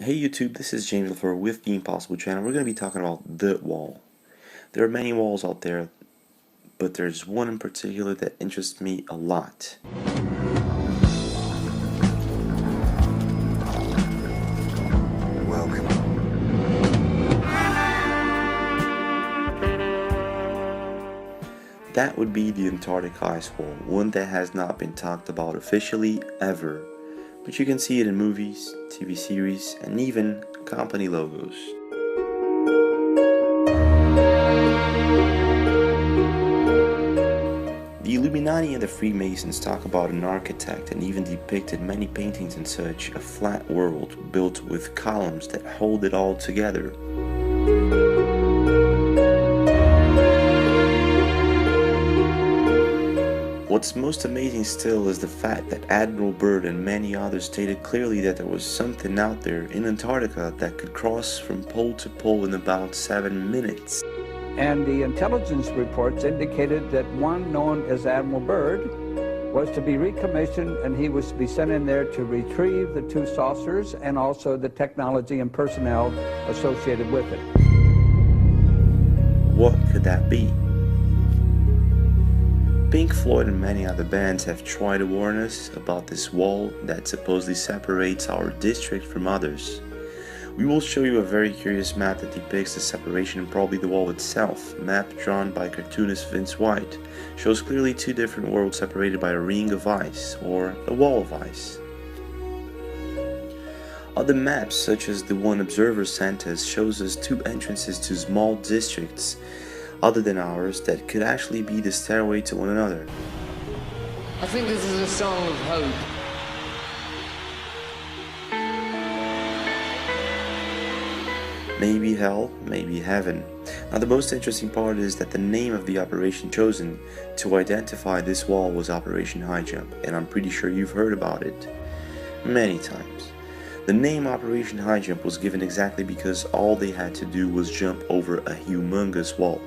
Hey YouTube, this is James LaFleur with the Impossible Channel. We're going to be talking about the wall. There are many walls out there, but there's one in particular that interests me a lot. Welcome. That would be the Antarctic ice wall, one that has not been talked about officially ever, but you can see it in movies, TV series, and even company logos. The Illuminati and the Freemasons talk about an architect and even depicted many paintings and such, a flat world built with columns that hold it all together. What's most amazing still is the fact that Admiral Byrd and many others stated clearly that there was something out there in Antarctica that could cross from pole to pole in about 7 minutes. And the intelligence reports indicated that one known as Admiral Byrd was to be recommissioned, and he was to be sent in there to retrieve the two saucers and also the technology and personnel associated with it. What could that be? Pink Floyd and many other bands have tried to warn us about this wall that supposedly separates our district from others. We will show you a very curious map that depicts the separation and probably the wall itself. Map drawn by cartoonist Vince White shows clearly two different worlds separated by a ring of ice, or a wall of ice. Other maps, such as the one Observer sent us, shows us two entrances to small districts other than ours that could actually be the stairway to one another. I think this is a song of hope. Maybe hell, maybe heaven. Now the most interesting part is that the name of the operation chosen to identify this wall was Operation High Jump, and I'm pretty sure you've heard about it many times. The name Operation High Jump was given exactly because all they had to do was jump over a humongous wall,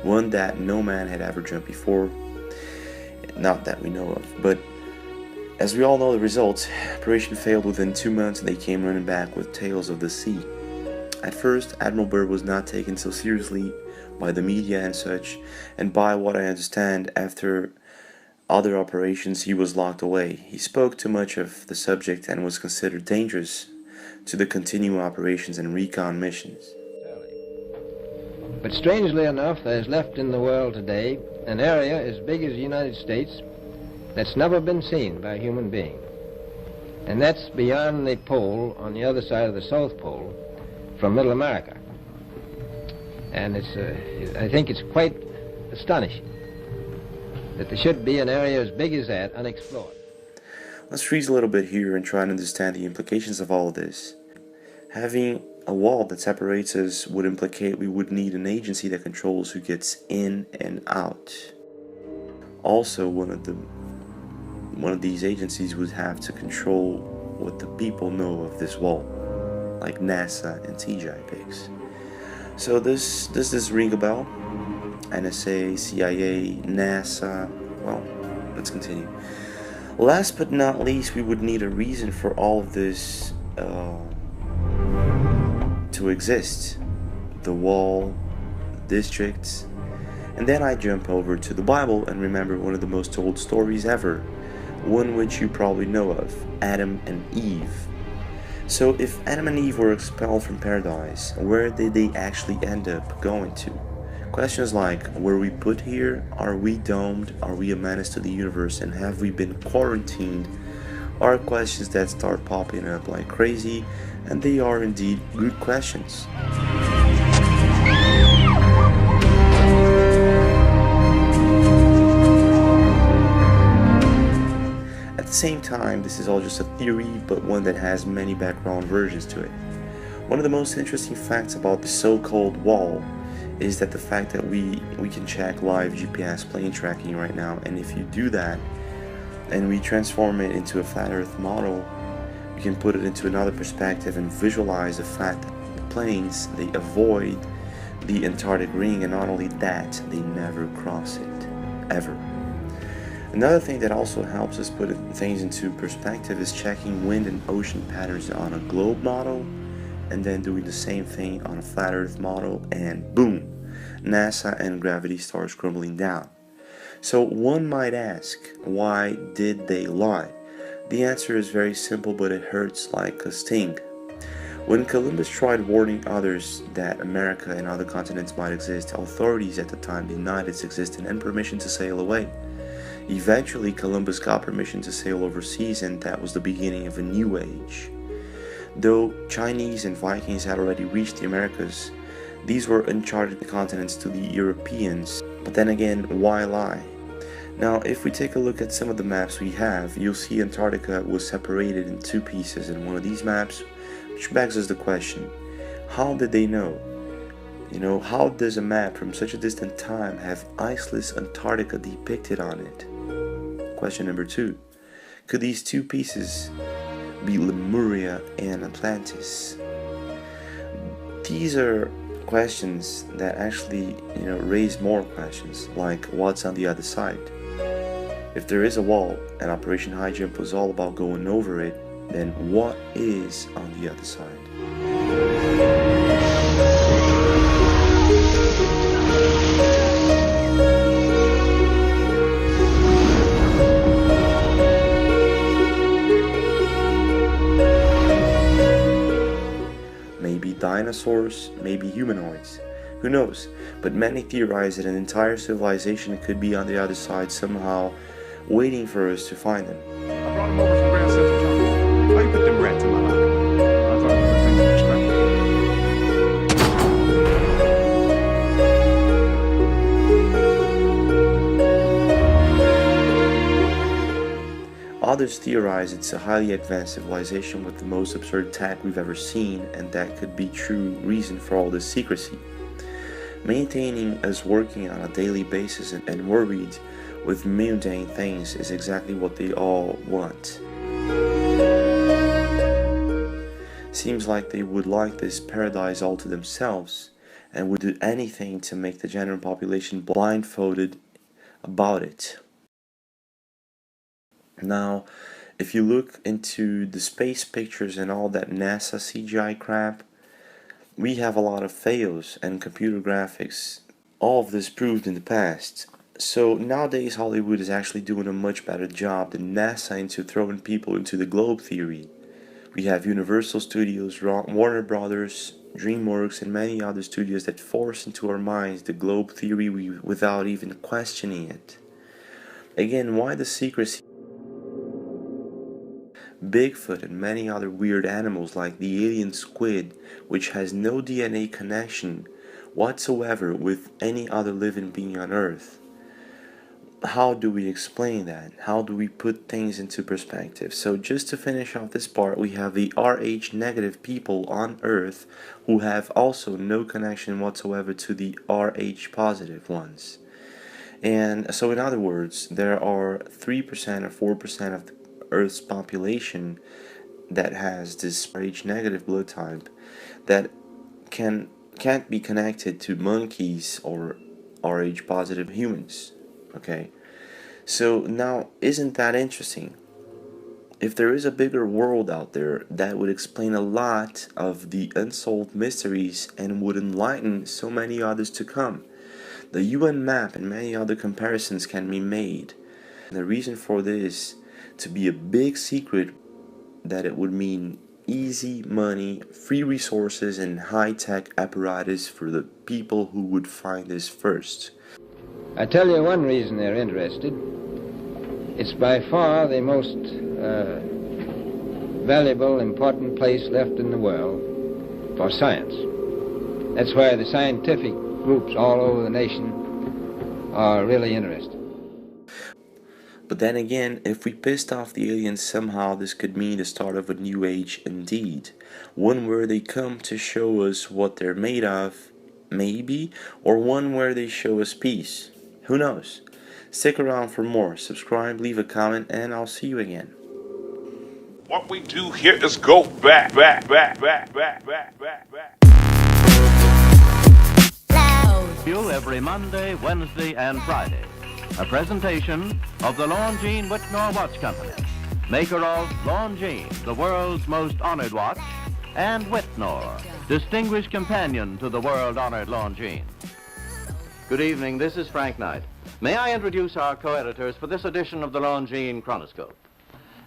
one that no man had ever jumped before, not that we know of. But as we all know the results, Operation failed within 2 months and they came running back with Tales of the Sea. At first, Admiral Byrd was not taken so seriously by the media and such, and by what I understand, after other operations he was locked away. He spoke too much of the subject and was considered dangerous to the continuing operations and recon missions. But strangely enough, there's left in the world today an area as big as the United States that's never been seen by a human being. And that's beyond the pole, on the other side of the South Pole, from Middle America. And I think it's quite astonishing that there should be an area as big as that unexplored. Let's freeze a little bit here and try to understand the implications of all of this. Having a wall that separates us would implicate we would need an agency that controls who gets in and out. Also, one of these agencies would have to control what the people know of this wall, like NASA and TGIPX. So does this ring a bell? NSA, CIA, NASA. Well, let's continue. Last but not least, we would need a reason for all of this to exist. The wall, districts, and then I jump over to the Bible and remember one of the most told stories ever, one which you probably know of, Adam and Eve. So if Adam and Eve were expelled from paradise, where did they actually end up going to? Questions like, were we put here? Are we domed? Are we a menace to the universe? And have we been quarantined? Are questions that start popping up like crazy, and they are indeed good questions. At the same time, this is all just a theory, but one that has many background versions to it. One of the most interesting facts about the so-called wall is that the fact that we can check live GPS plane tracking right now, and if you do that and we transform it into a flat earth model, we can put it into another perspective and visualize the fact that the planes, they avoid the Antarctic ring, and not only that, they never cross it, ever. Another thing that also helps us put things into perspective is checking wind and ocean patterns on a globe model and then doing the same thing on a flat earth model, and boom, NASA and gravity starts crumbling down. So one might ask, why did they lie? The answer is very simple, but it hurts like a sting. When Columbus tried warning others that America and other continents might exist, authorities at the time denied its existence and permission to sail away. Eventually, Columbus got permission to sail overseas, and that was the beginning of a new age. Though Chinese and Vikings had already reached the Americas, these were uncharted continents to the Europeans. But then again, why lie? Now, if we take a look at some of the maps we have, you'll see Antarctica was separated in two pieces in one of these maps, which begs us the question, how did they know? You know, how does a map from such a distant time have iceless Antarctica depicted on it? Question number 2. Could these two pieces be Lemuria and Atlantis? These are questions that actually, raise more questions, like what's on the other side? If there is a wall and Operation High Jump was all about going over it, then what is on the other side? Maybe dinosaurs, maybe humanoids. Who knows? But many theorize that an entire civilization could be on the other side somehow, waiting for us to find them. I brought him over from Grand Central Terminal. Why you put them rats in my locker? I thought you were thinking Others theorize it's a highly advanced civilization with the most absurd tech we've ever seen, and that could be true reason for all this secrecy. Maintaining us working on a daily basis and worried with mundane things is exactly what they all want. Seems like they would like this paradise all to themselves and would do anything to make the general population blindfolded about it. Now, if you look into the space pictures and all that NASA CGI crap, we have a lot of fails and computer graphics. All of this proved in the past. So nowadays Hollywood is actually doing a much better job than NASA into throwing people into the globe theory. We have Universal Studios, Warner Brothers, DreamWorks, and many other studios that force into our minds the globe theory without even questioning it. Again, why the secrecy? Bigfoot and many other weird animals like the alien squid, which has no DNA connection whatsoever with any other living being on Earth. How do we explain that? How do we put things into perspective? So just to finish off this part, we have the Rh negative people on Earth who have also no connection whatsoever to the Rh positive ones. And so in other words, there are 3% or 4% of the Earth's population that has this Rh negative blood type that can't be connected to monkeys or Rh positive humans. Okay, so now isn't that interesting? If there is a bigger world out there, that would explain a lot of the unsolved mysteries and would enlighten so many others to come. The UN map and many other comparisons can be made. And the reason for this to be a big secret, that it would mean easy money, free resources, and high-tech apparatus for the people who would find this first. I tell you one reason they're interested. It's by far the most valuable, important place left in the world for science. That's why the scientific groups all over the nation are really interested. But then again, if we pissed off the aliens somehow, this could mean the start of a new age indeed. One where they come to show us what they're made of, maybe, or one where they show us peace. Who knows? Stick around for more. Subscribe, leave a comment, and I'll see you again. What we do here is go back. Every Monday, Wednesday, and Friday. A presentation of the Longines Whitmore Watch Company, maker of Longines, the world's most honored watch, and Whitnor, distinguished companion to the world-honored Longines. Good evening, this is Frank Knight. May I introduce our co-editors for this edition of the Longines Chronoscope?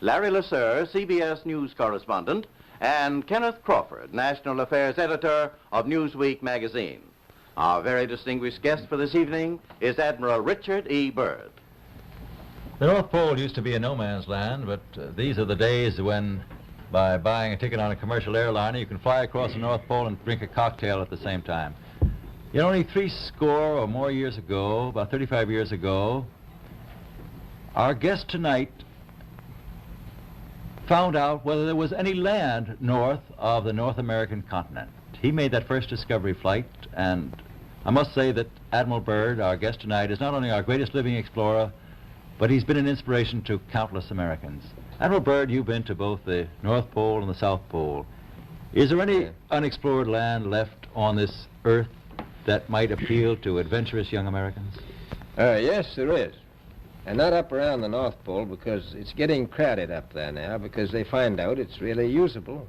Larry Lasser, CBS News correspondent, and Kenneth Crawford, National Affairs Editor of Newsweek magazine. Our very distinguished guest for this evening is Admiral Richard E. Byrd. The North Pole used to be a no man's land, but these are the days when, by buying a ticket on a commercial airliner, you can fly across the North Pole and drink a cocktail at the same time. You know, only 60 or more years ago, about 35 years ago, our guest tonight found out whether there was any land north of the North American continent. He made that first discovery flight, and I must say that Admiral Byrd, our guest tonight, is not only our greatest living explorer, but he's been an inspiration to countless Americans. Admiral Byrd, you've been to both the North Pole and the South Pole. Is there any unexplored land left on this earth that might appeal to adventurous young Americans? Yes, there is. And not up around the North Pole, because it's getting crowded up there now, because they find out it's really usable,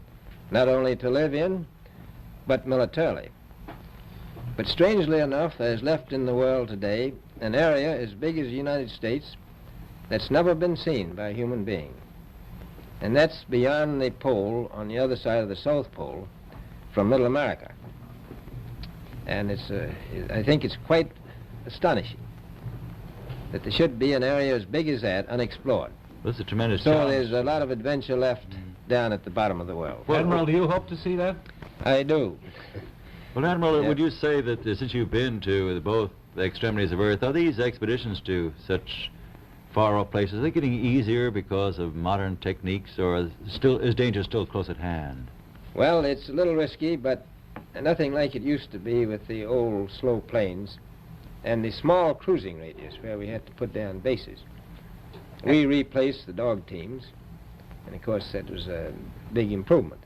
not only to live in, but militarily. But strangely enough, there's left in the world today an area as big as the United States that's never been seen by a human being. And that's beyond the pole on the other side of the South Pole from Middle America. And I think it's quite astonishing that there should be an area as big as that unexplored. That's a tremendous So challenge. there's a lot of adventure left down at the bottom of the world. Admiral, do you hope to see that? I do. Well, Admiral, Yeah. would you say that since you've been to both the extremities of Earth, are these expeditions to such far-off places, are they getting easier because of modern techniques, or is danger still close at hand? Well, it's a little risky, but nothing like it used to be with the old slow planes and the small cruising radius where we had to put down bases. We replaced the dog teams, and of course that was a big improvement.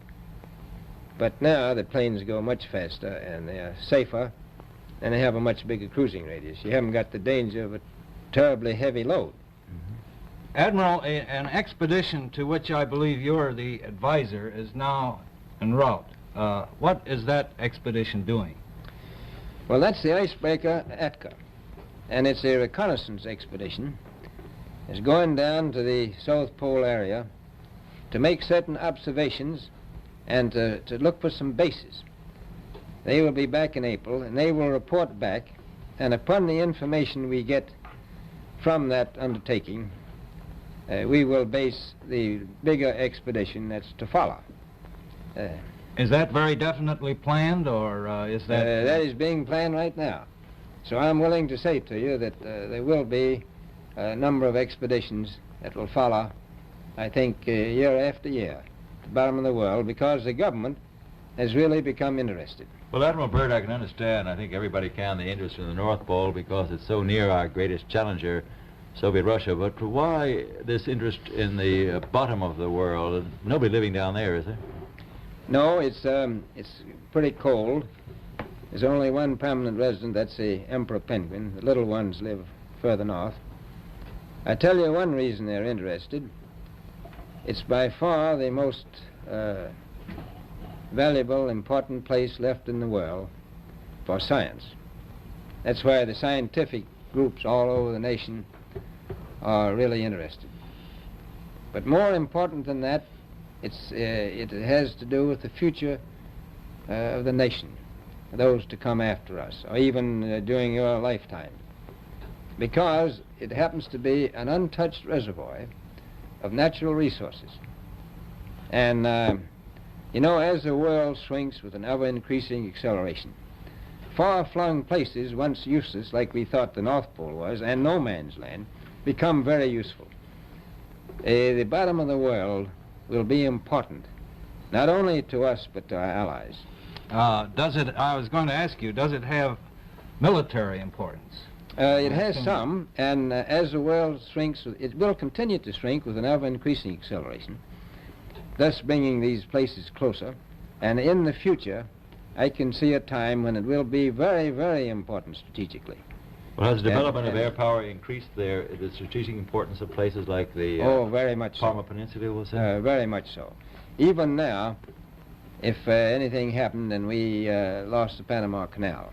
But now the planes go much faster and they are safer, and they have a much bigger cruising radius. You haven't got the danger of a terribly heavy load. Admiral, an expedition to which I believe you're the advisor is now en route. What is that expedition doing? Well, that's the icebreaker Atka, and it's a reconnaissance expedition. It's going down to the South Pole area to make certain observations and to look for some bases. They will be back in April, and they will report back, and upon the information we get from that undertaking, we will base the bigger expedition that's to follow. Is that very definitely planned, or is that... That is being planned right now. So I'm willing to say to you that there will be a number of expeditions that will follow, I think, year after year, to the bottom of the world, because the government has really become interested. Well, Admiral Byrd, I can understand, I think everybody can, the interest in the North Pole because it's so near our greatest challenger, Soviet Russia. But why this interest in the bottom of the world? Nobody living down there, is there? No, it's pretty cold. There's only one permanent resident, that's the emperor penguin. The little ones live further north. I tell you one reason they're interested. It's by far the most valuable, important place left in the world for science. That's why the scientific groups all over the nation are really interested. But more important than that, it has to do with the future of the nation, those to come after us, or even during your lifetime, because it happens to be an untouched reservoir of natural resources. And you know, as the world shrinks with an ever-increasing acceleration, far-flung places once useless, like we thought the North Pole was, and no man's land, become very useful. The bottom of the world will be important, not only to us, but to our allies. I was going to ask you, does it have military importance? It has some, and as the world shrinks, it will continue to shrink with an ever-increasing acceleration, thus bringing these places closer. And in the future, I can see a time when it will be very, very important strategically. Well, has the development of air power increased the strategic importance of places like the oh, very much Parma so. Peninsula, we'll say? Very much so. Even now, if anything happened and we lost the Panama Canal.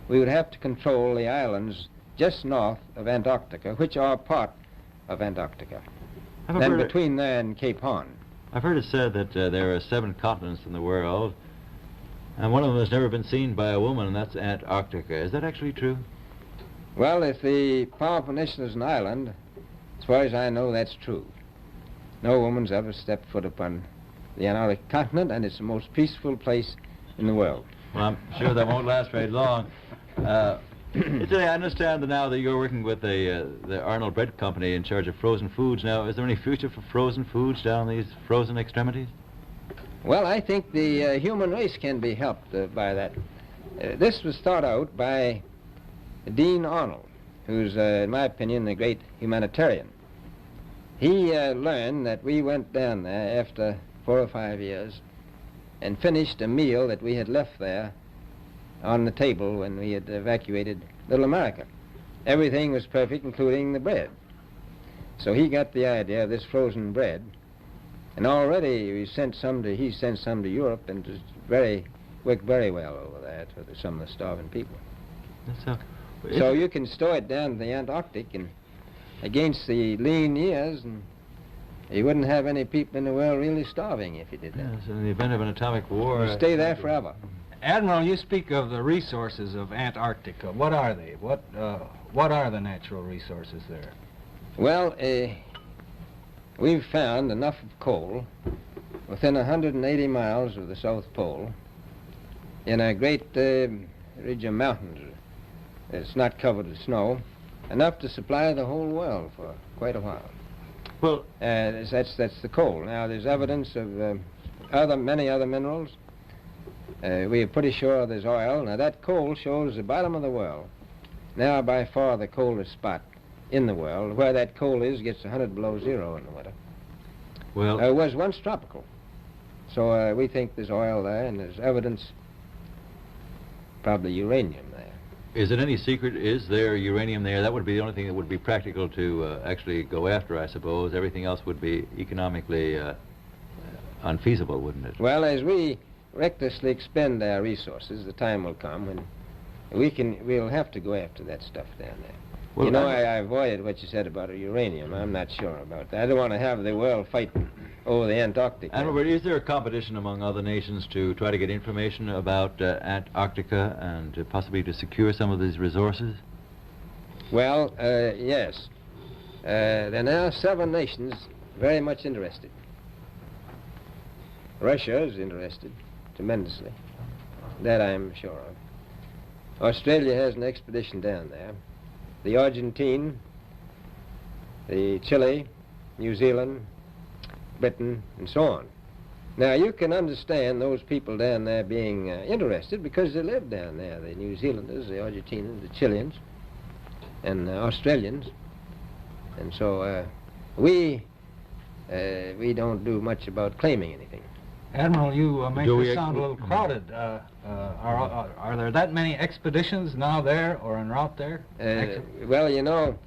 We would have to control the islands just north of Antarctica, which are part of Antarctica. Then between there and Cape Horn. I've heard it said that there are 7 continents in the world, and one of them has never been seen by a woman, and that's Antarctica. Is that actually true? Well, if the Power Peninsula is an island, as far as I know, that's true. No woman's ever stepped foot upon the Antarctic continent, and it's the most peaceful place in the world. Well, I'm sure that won't last very long. I understand that now that you're working with the Arnold Bread Company in charge of frozen foods. Now, is there any future for frozen foods down these frozen extremities? Well, I think the human race can be helped by that. This was thought out by Dean Arnold, who's, in my opinion, a great humanitarian. He learned that we went down there after 4 or 5 years and finished a meal that we had left there on the table when we had evacuated Little America. Everything was perfect, including the bread. So he got the idea of this frozen bread, and already he sent some to Europe, and it worked very well over there for some of the starving people. So you can store it down in the Antarctic and against the lean years, and you wouldn't have any people in the world really starving if you did that. Yes, in the event of an atomic war... You stay there forever. Admiral, you speak of the resources of Antarctica. What are they? What are the natural resources there? Well, we've found enough of coal within 180 miles of the South Pole in a great ridge of mountains. It's not covered with snow, enough to supply the whole world for quite a while. Well, that's the coal. Now, there's evidence of many other minerals. We are pretty sure there's oil. Now, that coal shows the bottom of the world. Now, by far the coldest spot in the world. Where that coal is gets 100 below zero in the winter. Well, it was once tropical. So we think there's oil there, and there's evidence, probably uranium there. Is it any secret? Is there uranium there? That would be the only thing that would be practical to actually go after, I suppose. Everything else would be economically unfeasible, wouldn't it? Well, as we recklessly expend our resources, the time will come when we'll have to go after that stuff down there. Well, you know, I avoided what you said about uranium. I'm not sure about that. I don't want to have the world fight over the Antarctic. And Robert, is there a competition among other nations to try to get information about Antarctica and possibly to secure some of these resources? Well, yes. There are now 7 nations very much interested. Russia is interested tremendously. That I'm sure of. Australia has an expedition down there. The Argentine, the Chile, New Zealand, Britain, and so on. Now, you can understand those people down there being interested because they live down there, the New Zealanders, the Argentinians, the Chileans, and Australians. And so we don't do much about claiming anything. Admiral, you make this sound a little crowded. Are there that many expeditions now there or en route there? Well, you know,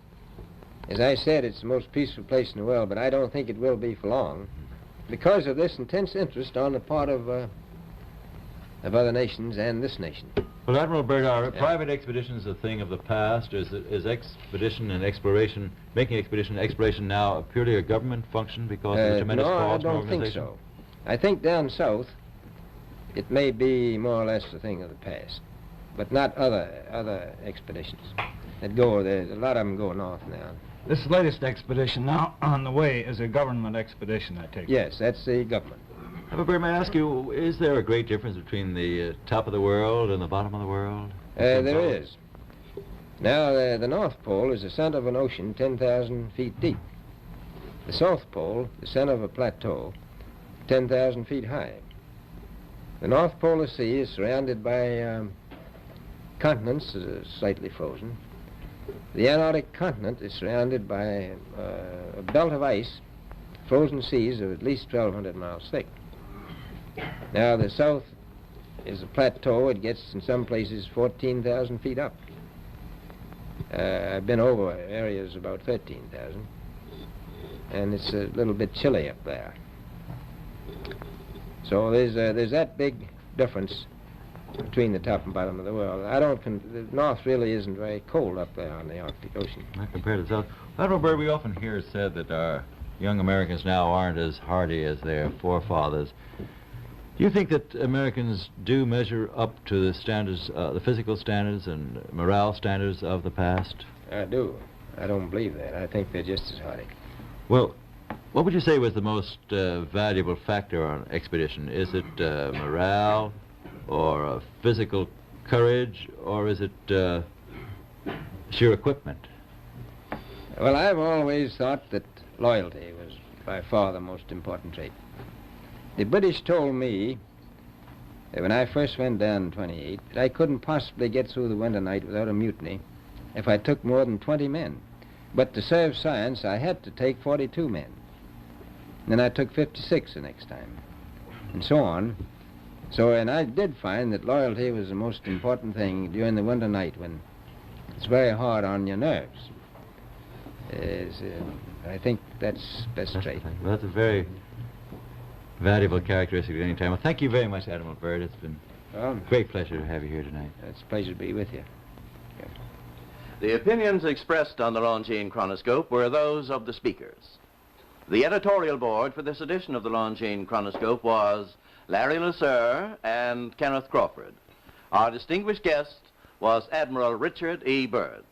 as I said, it's the most peaceful place in the world, but I don't think it will be for long because of this intense interest on the part of other nations and this nation. Well, Admiral Byrd, are private expeditions a thing of the past? Is expedition and exploration, making expedition and exploration now purely a government function because of the tremendous cost and organization? No, I don't think so. I think down south it may be more or less a thing of the past, but not other expeditions that go there. A lot of them go north now. This latest expedition now on the way is a government expedition, I take it. Yes, that's the government. But may I ask you, is there a great difference between the top of the world and the bottom of the world? There is. Now, the North Pole is the center of an ocean 10,000 feet deep. The South Pole, the center of a plateau, 10,000 feet high. The North Polar Sea is surrounded by continents slightly frozen. The Antarctic continent is surrounded by a belt of ice, frozen seas of at least 1,200 miles thick. Now, the south is a plateau. It gets, in some places, 14,000 feet up. I've been over areas about 13,000, and it's a little bit chilly up there. So there's that big difference between the top and bottom of the world. The North really isn't very cold up there on the Arctic Ocean. Not compared to the South. Admiral Byrd, we often hear it said that our young Americans now aren't as hardy as their forefathers. Do you think that Americans do measure up to the standards, the physical standards and morale standards of the past? I do. I don't believe that. I think they're just as hardy. Well, what would you say was the most valuable factor on an expedition? Is it morale, or physical courage, or is it sheer equipment? Well, I've always thought that loyalty was by far the most important trait. The British told me that when I first went down in 28 that I couldn't possibly get through the winter night without a mutiny if I took more than 20 men. But to serve science, I had to take 42 men. Then I took 56 the next time, and so on. So, and I did find that loyalty was the most important thing during the winter night when it's very hard on your nerves. I think that's best trait. Well, that's a very valuable characteristic at any time. Well, thank you very much, Admiral Byrd. It's been a great pleasure to have you here tonight. It's a pleasure to be with you. The opinions expressed on the Longines Chronoscope were those of the speakers. The editorial board for this edition of the Longines Chronoscope was Larry LeSueur and Kenneth Crawford. Our distinguished guest was Admiral Richard E. Byrd.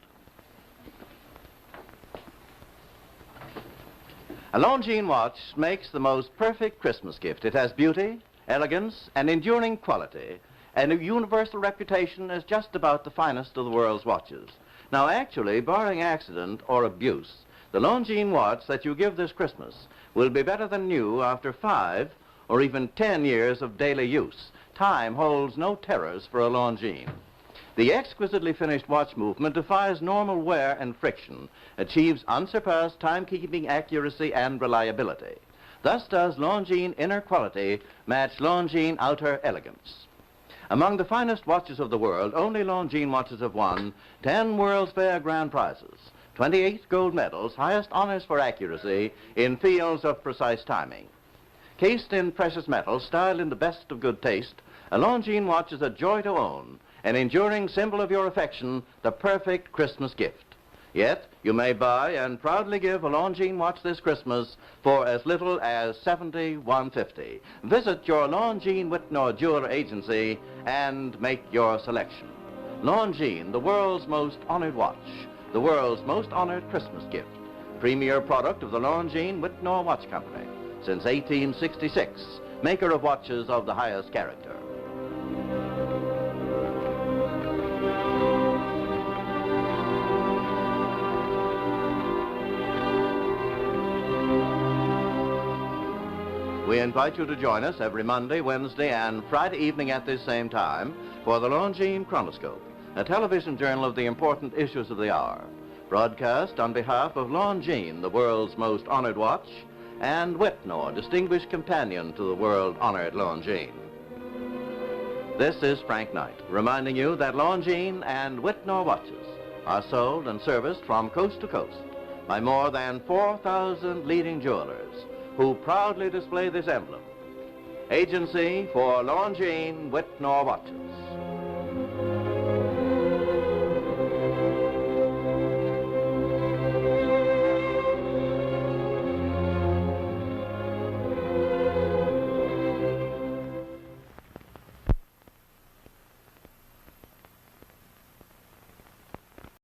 A Longines watch makes the most perfect Christmas gift. It has beauty, elegance, and enduring quality, and a universal reputation as just about the finest of the world's watches. Now, actually, barring accident or abuse, the Longines watch that you give this Christmas will be better than new after 5 or even 10 years of daily use. Time holds no terrors for a Longines. The exquisitely finished watch movement defies normal wear and friction, achieves unsurpassed timekeeping accuracy and reliability. Thus does Longines inner quality match Longines outer elegance. Among the finest watches of the world, only Longines watches have won 10 World's Fair grand prizes, 28 gold medals, highest honors for accuracy in fields of precise timing. Cased in precious metals, styled in the best of good taste, a Longines watch is a joy to own, an enduring symbol of your affection, the perfect Christmas gift. Yet, you may buy and proudly give a Longines watch this Christmas for as little as $71.50. Visit your Longines Whitnor Jeweler Agency and make your selection. Longines, the world's most honored watch, the world's most honored Christmas gift. Premier product of the Longines Whitnor Watch Company. Since 1866, maker of watches of the highest character. We invite you to join us every Monday, Wednesday, and Friday evening at this same time for the Longines Chronoscope, a television journal of the important issues of the hour, broadcast on behalf of Longines, the world's most honored watch, and Whitnor, distinguished companion to the world-honored Longines. This is Frank Knight, reminding you that Longines and Whitnor watches are sold and serviced from coast to coast by more than 4,000 leading jewelers who proudly display this emblem. Agency for Longines Whitnor watches.